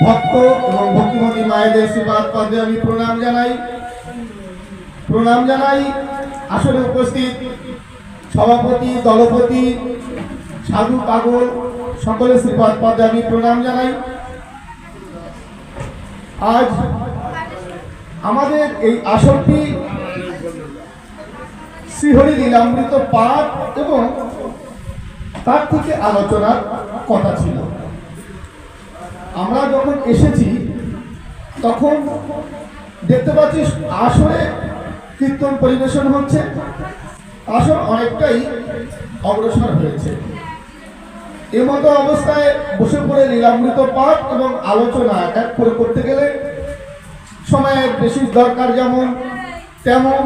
ভক্ত এবং ভক্তিমতী মায়েদের শ্রীপাদ পদে আমি প্রণাম জানাই। আসলে উপস্থিত সভাপতি, দলপতি, সাধু পাগল সকলে শ্রীপাদ পদে আমি প্রণাম জানাই। আজ আমাদের এই আসরটি শ্রীহরি লীলামৃত পাঠ এবং তার থেকে আলোচনার কথা ছিল। আমরা যখন এসেছি তখন দেখতে পাচ্ছি আসরে কীর্তন পরিবেশন হচ্ছে, আসর অনেকটাই অগ্রসর হয়েছে। এর মতো অবস্থায় বসে পড়ে লীলামৃত পাঠ এবং আলোচনা এক করে করতে গেলে সময়ের বেশি দরকার, যেমন তেমন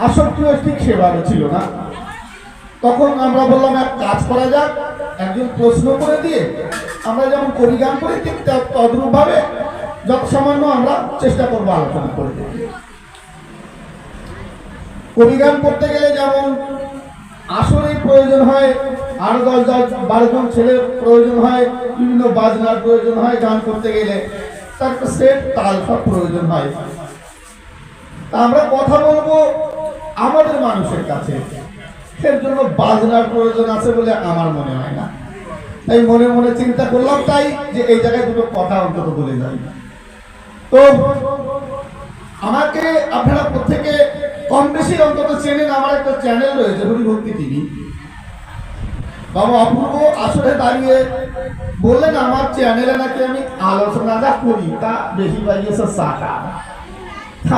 আসরটিও ঠিক সেভাবে ছিল না। তখন আমরা বললাম এক কাজ করা যাক, একজন প্রশ্ন করে দিয়ে আমরা যেমন কবিগান করি ঠিক তদ্রূপ ভাবে যত সামান্য আমরা চেষ্টা করবো আলোচনা করতে। কবিগান করতে গেলে যেমন আসরের প্রয়োজন হয়, আরো 10-12 জন ছেলের প্রয়োজন হয়, বিভিন্ন বাজনার প্রয়োজন হয়, গান করতে গেলে তার সেট তাল সব প্রয়োজন হয়। তা আমরা কথা বলবো আমাদের মানুষের কাছে, এর জন্য বাজনার প্রয়োজন আছে বলে আমার মনে হয় না। তাই মনে মনে চিন্তা করলাম তাই যে এই জায়গায় দুটো কথা অন্তত বলে যাই। তো আমাকে আপনারা প্রত্যেকে কম বেশি অন্তত চেনেন, আমার একটা চ্যানেল রয়েছে হরিভক্তি টিভি। বাবা অপূর্ব আসলে দাঁড়িয়ে বললেন আমার চ্যানেলে নাকি আমি আলোচনা যা করি তা বেশি পাইয়েছে সাটা।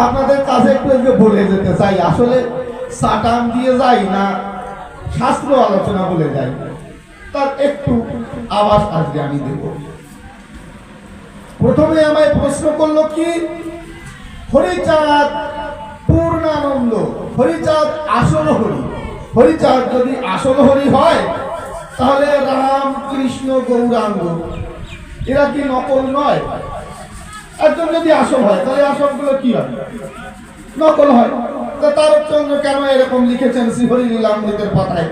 আপনাদের কাছে একটু বলে যেতে চাই, আসলে সাটাম দিয়ে যাই না শাস্ত্র আলোচনা বলে যাই, তার একটু আওয়াজ আজকে আমি দেব। প্রথমে আমায় প্রশ্ন করলো কি হরিচাঁদ পূর্ণানন্দ, হরিচাঁদ আসল হরি, হরিচাঁদ যদি আসল হরি হয় তাহলে রাম কৃষ্ণ গৌরাঙ্গ এরা কি নকল নয়? একজন যদি আসল হয় তাহলে আসলগুলো কি হয়? নকল হয়। তা তারকচন্দ্র কেন এরকম লিখেছেন শ্রীহরি লীলামৃতের পাতায়?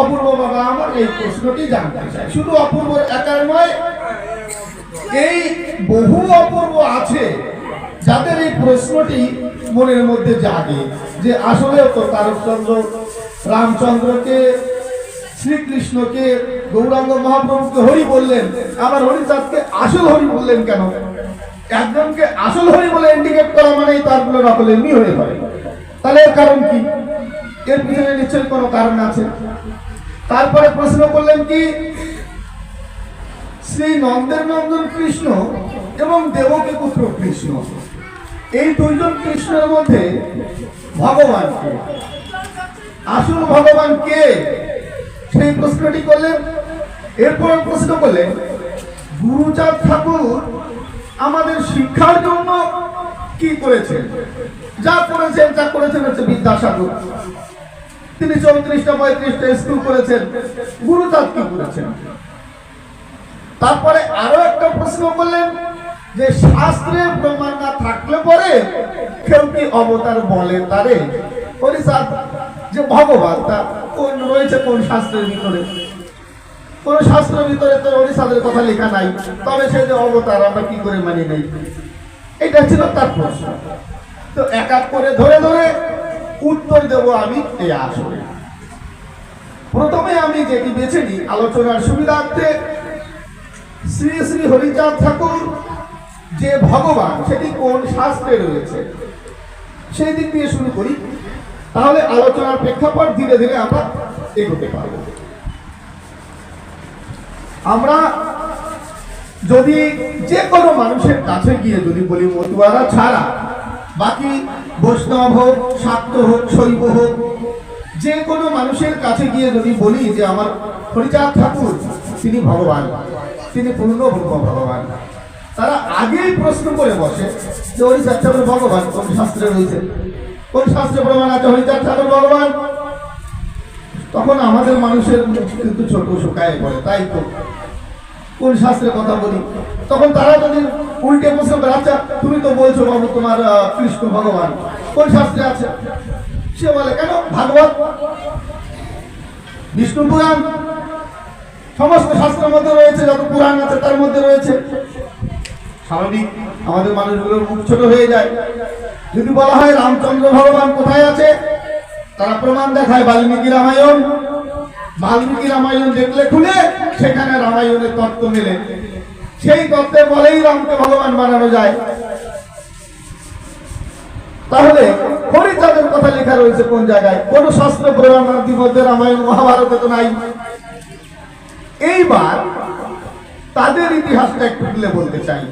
অপূর্ব বাবা আমার এই প্রশ্নটি জানতে চাই। শুধু অপূর্ব একার নয়, এই বহু অপূর্ব আছে যাদের এই প্রশ্নটি মনের মধ্যে জাগে যে আসলেও তো তারকচন্দ্র রামচন্দ্রকে, শ্রীকৃষ্ণকে, গৌরাঙ্গ মহাপ্রভুকে হরি বললেন, আবার হরিচাঁদকে আসল হরি বললেন কেন? একজনকে আসল হরি বলে ইন্ডিকেট করা মানেই তারগুলো নকল এমনি হয়ে পড়ে। তাহলে এর কারণ কি? এর পিছনে নিশ্চয়ই কোনো কারণ আছে। তারপরে প্রশ্ন করলেন কি শ্রী নন্দের নন্দন কৃষ্ণ এবং দেবকী পুত্র কৃষ্ণ, এই দুইজন কৃষ্ণের মধ্যে ভগবান কে? আসল ভগবান কে? সেই প্রশ্নটি করলেন। এরপর প্রশ্ন করলেন গুরুচাঁদ ঠাকুর আমাদের শিক্ষার জন্য কি করেছেন? যা করেছেন হচ্ছে বিদ্যাসাগর, তিনি 34টা-35টা স্কুল করেছেন। গুরুচাঁদ কি করেছেন? তারপরে আরো একটা প্রশ্ন করলেন যে শাস্ত্রের প্রমাণ না থাকলে পরে কেউ কি অবতার বলে তারে? হরিচাঁদ যে ভগবান তা কোন রয়েছে কোন শাস্ত্রের ভিতরে? কোন শাস্ত্রের ভিতরে তো হরিচাঁদের কথা লেখা নাই, তবে সে যে অবতার আমরা কি করে মানি নাই? এটা ছিল তার প্রশ্ন। তো এক এক করে ধরে ধরে উত্তর দেব আমি এই আসরে। প্রথমে আমি যেটি বেছে নিই আলোচনার সুবিধার্থে, শ্রী শ্রী হরিচাঁদ ঠাকুর যে ভগবান সেটি কোন শাস্ত্রে রয়েছে সেই দিক দিয়ে শুরু করি, তাহলে আলোচনার প্রেক্ষাপট ধীরে ধীরে আমরা এগোতে পারব। আমরা যদি যে কোনো মানুষের কাছে গিয়ে যদি বলি মতুয়ারা ছাড়া বাকি বৈষ্ণব হোক, শাক্ত হোক, শৈব হোক, যে কোনো মানুষের কাছে গিয়ে যদি বলি যে আমার হরিচাঁদ ঠাকুর তিনি ভগবান, তিনি পূর্ণ ভগবান, তারা আগেই প্রশ্ন করে বসে যে হরিচাঁদ ঠাকুর ভগবান কোন শাস্ত্রে রয়েছে? কোন শাস্ত্রে প্রমাণ আছে হরিচাঁদ ঠাকুর ভগবান? তখন আমাদের মানুষের কিন্তু ছোট শুকায় পড়ে, তাই তো কোন শাস্ত্রের কথা বলি? তখন তারা যদি উল্টে প্রশ্ন করে আচ্ছা তুমি তো বলছো বাবু তোমার কৃষ্ণ ভগবান, কোন শাস্ত্রে আছে? সে বলে কেন ভাগবত, বিষ্ণু পুরাণ, সমস্ত শাস্ত্রের মধ্যে রয়েছে, যত পুরাণ আছে তার মধ্যে রয়েছে। স্বাভাবিক আমাদের মানুষগুলোর মুখ ছোট হয়ে যায়। যদি বলা হয় রামচন্দ্র ভগবান কোথায় আছে, তারা প্রমাণ দেখায় বাল্মীকি রামায়ণ। বাল্মীকি রামায়ণ দেখলে খুলে সেখানে রামায়ণের তত্ত্ব মেলে, সেই তত্ত্বে বলেই রামকে ভগবান বানানো যায়। তাহলে হরিচাঁদের কথা লেখা রয়েছে কোন জায়গায়? কোন শাস্ত্র পুরাণের মধ্যে রামায়ণ মহাভারতে তো নাই। এইবার তাদের ইতিহাসটা একটু তুলে বলতে চাই।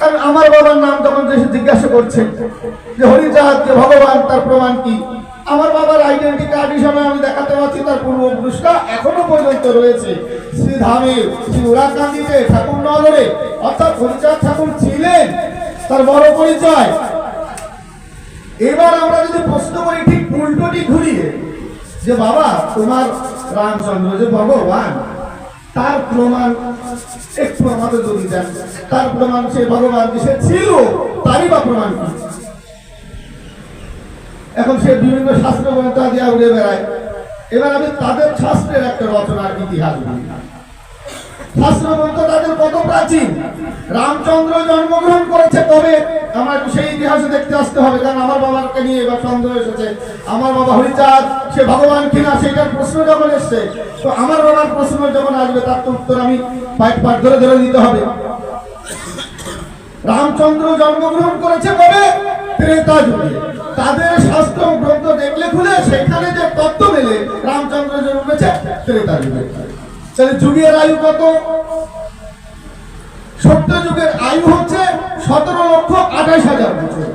কারণ আমার বাবার নাম যখন যে জিজ্ঞাসা করছে যে হরিচাঁদ যে ভগবান, তার প্রমাণ কি? আমার বাবার আইডেন্টি কার্ড হিসাবে আমি দেখাতে পারছি তার পূর্বপুরুষরা এখনো পর্যন্ত রয়েছে শ্রীধামে, শ্রী উড়াকান্দিতে, ঠাকুর নগরে। অর্থাৎ হরিচাঁদ ঠাকুর ছিলেন তার বড় পরিচয়। এবার আমরা যদি প্রশ্ন করি ঠিক উল্টোটি ঘুরিয়ে, যে বাবা তোমার রামচন্দ্র যে ভগবান, তার প্রমাণ একটু আমাদের যদি দেন, তার প্রমাণ সে ভগবান যে সে ছিল তারই বা প্রমাণ কি? এখন সে বিভিন্ন শাস্ত্র গ্রন্থ দিয়ে উড়ে বেড়ায়। এবার আমি তাদের শাস্ত্রের একটা রচনার ইতিহাস বলি। শাস্ত্র গ্রন্থ তাদের কত প্রাচীন। রামচন্দ্র জন্মগ্রহণ করেছে কবে, আমার সেই ইতিহাসে দেখতে আসতে হবে। কারণ আমার বাবাকে নিয়ে এবার সন্দেহ এসেছে, আমার বাবা হরিচাঁদ সে ভগবান কিনা, সেইটার প্রশ্ন যখন এসছে, তো আমার বাবার প্রশ্ন যখন আসবে তার তো উত্তর আমি পাঠ ধরে ধরে দিতে হবে। রামচন্দ্র জন্মগ্রহণ করেছে কবে? ত্রেতা যুগে। তাদের শাস্ত্র গ্রন্থ দেখলে খুলে সেখানে যে তত্ত্ব মেলে, রামচন্দ্র জন্মেছে ত্রেতা যুগে। তাহলে যুগের আয়ু কত? সত্য যুগের আয়ু হচ্ছে 17,28,000 বছর,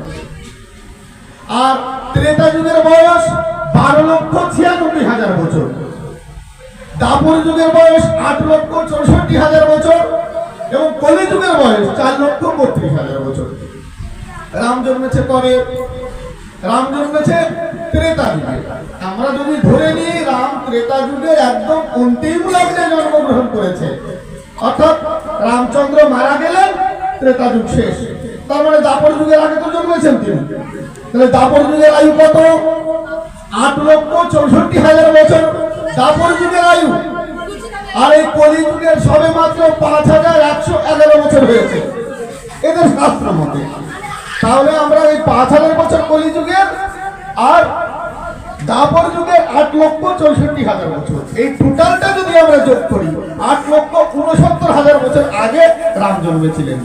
আর ত্রেতা যুগের বয়স 12,96,000 বছর। দাপর যুগের বয়স 8,64,000 বছর এবং কলি যুগের বয়স 4,32,000 বছর। রাম জন্মেছে কবে? রাম জন্মেছে ত্রেতা যুগে। আমরা যদি ধরে নিই রাম ত্রেতা যুগের একদম অন্তিম লগ্নে জন্মগ্রহণ করেছে, অর্থাৎ রামচন্দ্র মারা গেলেন, ত্রেতা যুগ শেষ। তার মানে দাপর যুগের আগে তো জন্মেছেন তিনি। তাহলে দাপর যুগের আয়ু কত? 8,64,000 বছর দাপর যুগের আয়ু। আর এই কলি যুগের সবে মাত্র 5,111 বছর হয়েছে এদের শাস্ত্র মতে। তাহলে আমরা এই 5,000 বছর কলি যুগের আর দাপর যুগের 8,64,000 বছর, এই টোটালটা যদি আমরা যোগ করি 8,69,000 বছর আগে রাম জন্মেছিলেন।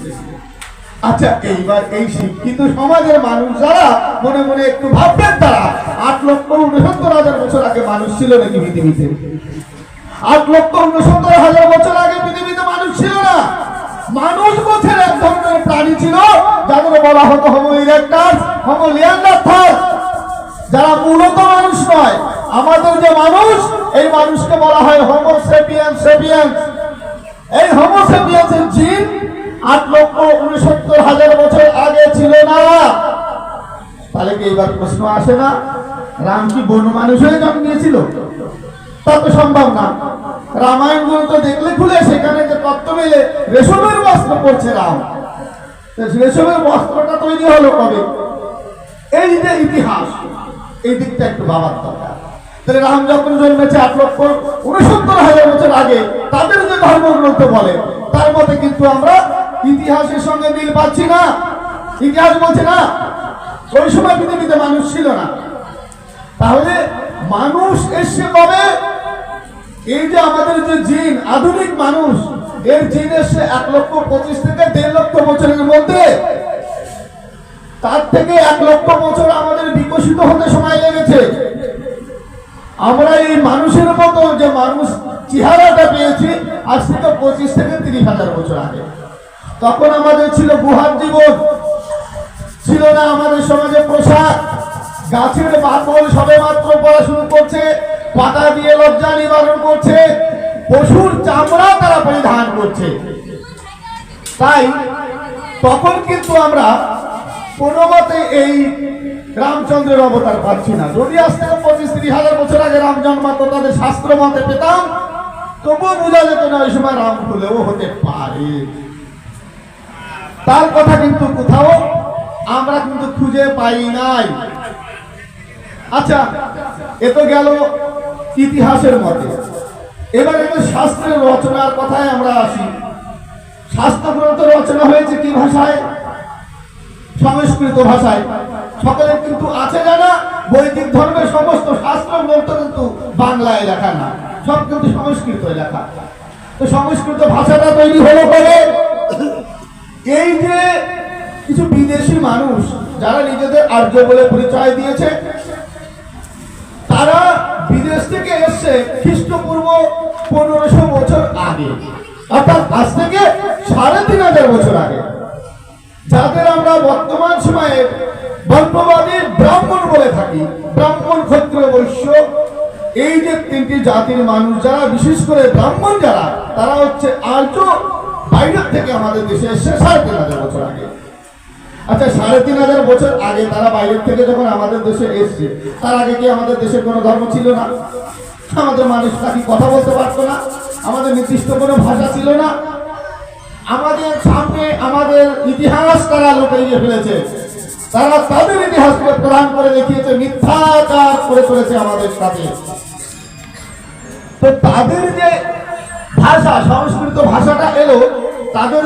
আচ্ছা, এইবার এই শিক্ষিত সমাজের মানুষ যারা মনে মনে একটু ভাববেন, তারা 8,69,000 বছর আগে মানুষ ছিল নাকি পৃথিবীতে? 8,69,000 বছর আগে পৃথিবীতে মানুষ ছিল না। মানুষ গোছের এক ধরনের প্রাণী ছিল যাদের বলা হতো হোমো ইরেক্টাস, হোমো লিয়ান্ডারথাল, যারা মূলত মানুষ নয়। আমাদের যে মানুষ, এই মানুষকে বলা হয় হোমো সেপিয়েন্স সেপিয়েন্স। এই হোমো সেপিয়েন্সের জিন 8,69,000 বছর আগে ছিল না। তাহলে কি এইবার প্রশ্ন আসে না, রাম কি বন্য মানুষ হয়ে জন্মিয়েছিল? তা তো সম্ভব না। রামায়ণ গ্রন্থ দেখলে খুলে সেখানে যে তত্ত্ব মেলে, রেশমের বস্ত্র পরছে রাম। রেশমের বস্ত্রটা তৈরি হলো কবে? এই যে ইতিহাস, এই দিকটা একটু ভাবার দরকার। তাহলে রাম যখন জন্মেছে 8,69,000 বছর আগে, তাদের যে ধর্মগ্রন্থ বলে তার মতে কিন্তু আমরা ইতিহাসের সঙ্গে মিল পাচ্ছি না। ইতিহাস বলছে না ওই সময় পৃথিবীতে মানুষ ছিল না। তাহলে মানুষ এসে কবে? এই যে আমাদের যে জিন, আধুনিক মানুষ, এর জিন এসে 1,25,000 থেকে 1.5 লক্ষ বছরের মধ্যে। তার থেকে 1 লক্ষ বছর আমাদের বিকশিত হতে সময় লেগেছে। আমরা এই মানুষের মতো যে মানুষ চেহারাটা পেয়েছি আজ থেকে 25 থেকে 30,000 বছর আগে। তখন আমাদের ছিল গুহার জীবন, ছিল না আমাদের সমাজে পোশাক। গাছের বাকল সবে মাত্র পড়া শুরু করছে, পাতা দিয়ে লজ্জা নিবারণ করছে, পশুর চামড়া তারা পরিধান করছে। তাই তখন কিন্তু আমরা কোনো মতে এই রামচন্দ্রের অবতার পাচ্ছি না। যদি আজ থেকে 25-30,000 বছর আগে রাম জন্মাতো তাদের শাস্ত্র মতে পেতাম, তবুও বোঝা যেত না ওই সময় রাম হলেও হতে পারে। তার কথা কিন্তু কোথাও আমরা কিন্তু খুঁজে পাই নাই। আচ্ছা, এ তো গেল ইতিহাসের মতে। এবার একটা শাস্ত্রের রচনার কথায় আমরা আসি। শাস্ত্র গ্রন্থ রচনা হয়েছে কি ভাষায়? সংস্কৃত ভাষায়। সকলের কিন্তু আছে জানা, বৈদিক ধর্মের সমস্ত শাস্ত্র গ্রন্থ কিন্তু বাংলায় লেখা না, সব কিন্তু সংস্কৃত লেখা। তো সংস্কৃত ভাষাটা তৈরি হলো কবে? এই যে কিছু বিদেশি মানুষ যারা নিজেদের আর্য বলে পরিচয় দিয়েছে, তারা বিদেশ থেকে এসছে খ্রিস্টপূর্ব 1500 বছর আগে, অর্থাৎ আজ থেকে 3500 বছর আগে, যাদের আমরা বর্তমান সময়ে বর্ণবাদী ব্রাহ্মণ বলে থাকি। ব্রাহ্মণ, ক্ষত্রিয়, বৈশ্য, এই যে তিনটি জাতির মানুষ যারা, বিশেষ করে ব্রাহ্মণ যারা, তারা হচ্ছে আর্য, বাইরের থেকে আমাদের দেশে এসছে 3500 বছর আগে। আচ্ছা, 3500 বছর আগে তারা বাইরের থেকে যখন আমাদের দেশে এসছে, তার আগে কি আমাদের দেশে কোনো ধর্ম ছিল না? আমাদের মানুষরা কি কথা বলতে পারতো না? আমাদের নির্দিষ্ট কোনো ভাষা ছিল না? আমাদের সামনে আমাদের ইতিহাস তারা লুকিয়ে ফেলেছে। তারা তাদের ইতিহাসকে প্রদান করে দেখিয়েছে, মিথ্যাচার করে চলেছে আমাদের সাথে। তো তাদের যে ভাষা, সংস্কৃত ভাষাটা এলো, তাদের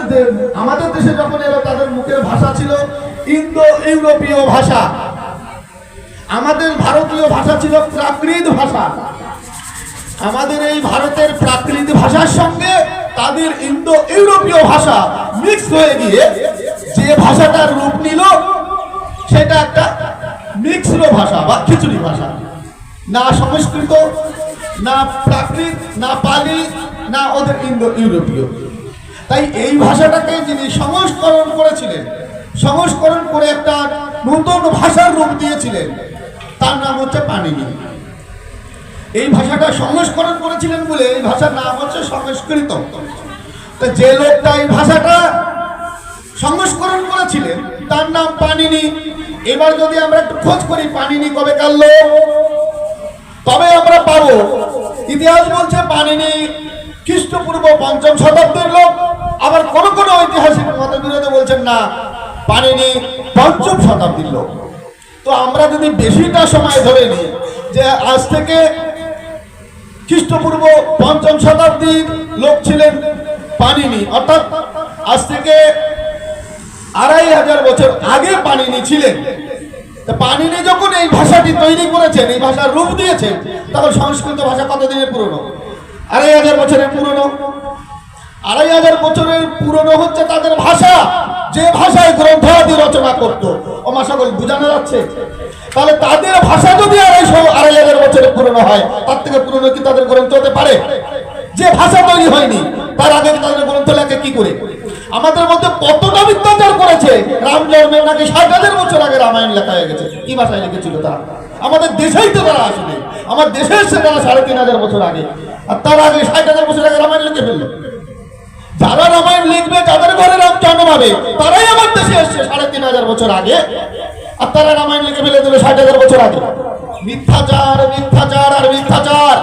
আমাদের দেশে যখন এলো, তাদের মুখের ভাষা ছিল ইন্দো ইউরোপীয় ভাষা। আমাদের ভারতীয় ভাষা ছিল প্রাকৃত ভাষা। আমাদের এই ভারতের প্রাকৃত ভাষার সঙ্গে তাদের ইন্দো ইউরোপীয় ভাষা মিক্স হয়ে গিয়ে যে ভাষাটার রূপ নিল, সেটা একটা মিক্সড ভাষা বা খিচুড়ি ভাষা। না সংস্কৃত, না প্রাকৃত, না পালি, না ওদের ইন্দো ইউরোপীয়। তাই এই ভাষাটাকে যিনি সংস্করণ করেছিলেন, সংস্করণ করে একটা নতুন ভাষার রূপ দিয়েছিলেন, তার নাম হচ্ছে পাণিনি। এই ভাষাটা সংস্করণ করেছিলেন বলে এই ভাষার নাম হচ্ছে সংস্কৃত। তা যে লোকটা এই ভাষাটা সংস্করণ করেছিলেন তার নাম পাণিনি। এবার যদি আমরা একটু খোঁজ করি পাণিনি কবে কার লোক, তবে আমরা পাবো ইতিহাস বলছে পাণিনি খ্রিস্টপূর্ব 5ম শতাব্দীর লোক। আবার কোন কোন ঐতিহাসিক মতবিরোধে বলছেন না, পাণিনি 5ম শতাব্দীর লোক। তো আমরা যদি বেশিটা সময় ধরে নিই যে আজ থেকে খ্রিস্টপূর্ব 5ম শতাব্দীর লোক ছিলেন পাণিনি, অর্থাৎ আজ থেকে 2500 বছর আগে পাণিনি ছিলেন। পাণিনি যখন এই ভাষাটি তৈরি করেছেন, এই ভাষার রূপ দিয়েছেন, তখন সংস্কৃত ভাষা কতদিনের পুরনো? 2500 বছরের পুরনো। 2500 বছরের পুরনো হচ্ছে তাদের ভাষা, যে ভাষায় গ্রন্থাদি রচনা করত। আমার সকল বোঝানো যাচ্ছে? তাহলে তাদের ভাষা যদি 2500 বছরের পুরনো হয়, তার থেকে পুরনো কি তাদের গ্রন্থ হতে পারে? যে ভাষা তৈরি হয়নি, তার আগে তাদের গ্রন্থ লেখে কি করে? আমাদের মধ্যে কতটা মিথ্যাচার করেছে। রাম জন্মের নাকি 60,000 বছর আগে রামায়ণ লেখা হয়ে গেছে। কি ভাষায় লিখেছিল তারা? আমাদের দেশেই তো তারা আসলে, আমার দেশে এসে তারা 3500 বছর আগে, আর তার আগে 60,000 বছর আগে রামায়ণ লিখে ফেললো। যারা রামায়ণ লিখবে, যাদের ঘরে রাম জন্মাবে, তারাই আমার দেশে এসছে 3500 বছর আগে, আর তারা রামায়ণ লিখে ফেলে দিল 60,000 বছর আগে। মিথ্যাচার, মিথ্যাচার আর মিথ্যাচার।